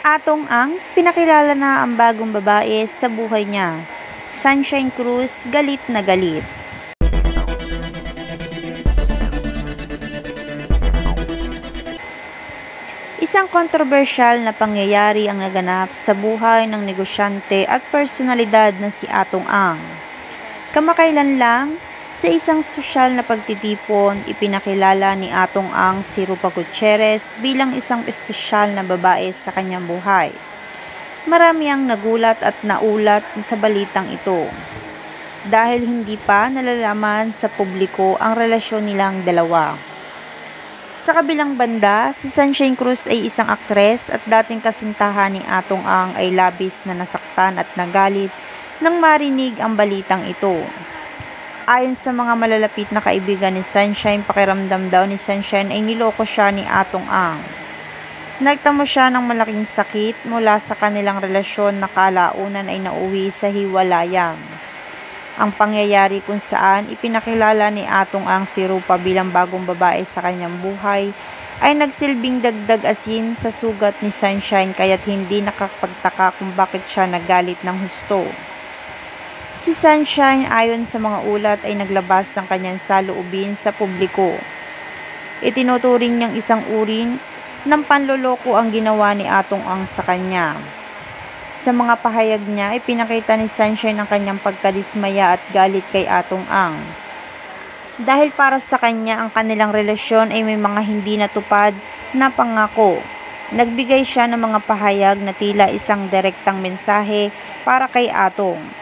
Atong Ang, pinakilala na ang bagong babae sa buhay niya. Sunshine Cruz, galit na galit. Isang kontrobersyal na pangyayari ang naganap sa buhay ng negosyante at personalidad na si Atong Ang. Kamakailan lang, sa isang sosyal na pagtitipon, ipinakilala ni Atong Ang si Rupa Gutierrez bilang isang espesyal na babae sa kanyang buhay. Marami ang nagulat at naulat sa balitang ito dahil hindi pa nalalaman sa publiko ang relasyon nilang dalawa. Sa kabilang banda, si Sunshine Cruz ay isang aktres at dating kasintahan ni Atong Ang ay labis na nasaktan at nagalit nang marinig ang balitang ito. Ayon sa mga malalapit na kaibigan ni Sunshine, pakiramdam daw ni Sunshine ay niloko siya ni Atong Ang. Nagtamo siya ng malaking sakit mula sa kanilang relasyon na kalaunan ay nauwi sa hiwalayan. Ang pangyayari kung saan ipinakilala ni Atong Ang si Rupa bilang bagong babae sa kanyang buhay ay nagsilbing dagdag asin sa sugat ni Sunshine kaya't hindi nakapagtaka kung bakit siya nagalit ng husto. Si Sunshine ayon sa mga ulat ay naglabas ng kanyang saloobin sa publiko. Itinuturing niyang isang uri ng panloloko ang ginawa ni Atong Ang sa kanya. Sa mga pahayag niya, ipinakita ni Sunshine ang kanyang pagkadismaya at galit kay Atong Ang. Dahil para sa kanya ang kanilang relasyon ay may mga hindi natupad na pangako. Nagbigay siya ng mga pahayag na tila isang direktang mensahe para kay Atong.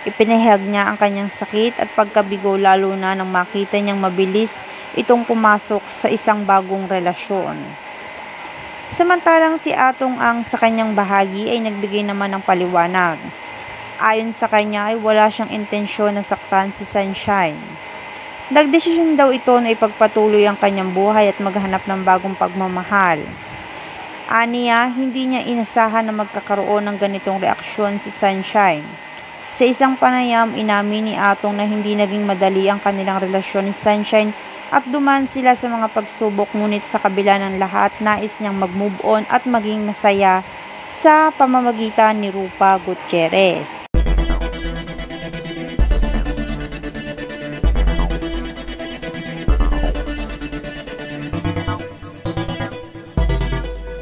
Ipinahayag niya ang kanyang sakit at pagkabigo lalo na nang makita niyang mabilis itong pumasok sa isang bagong relasyon. Samantalang si Atong Ang sa kanyang bahagi ay nagbigay naman ng paliwanag. Ayon sa kanya ay wala siyang intensyon na saktan si Sunshine. Nagdesisyon daw ito na ipagpatuloy ang kanyang buhay at maghanap ng bagong pagmamahal. Aniya, hindi niya inasahan na magkakaroon ng ganitong reaksyon si Sunshine. Sa isang panayam, inamin ni Atong na hindi naging madali ang kanilang relasyon ni Sunshine at dumaan sila sa mga pagsubok ngunit sa kabila ng lahat, nais niyang mag-move on at maging masaya sa pamamagitan ni Rupa Gutierrez.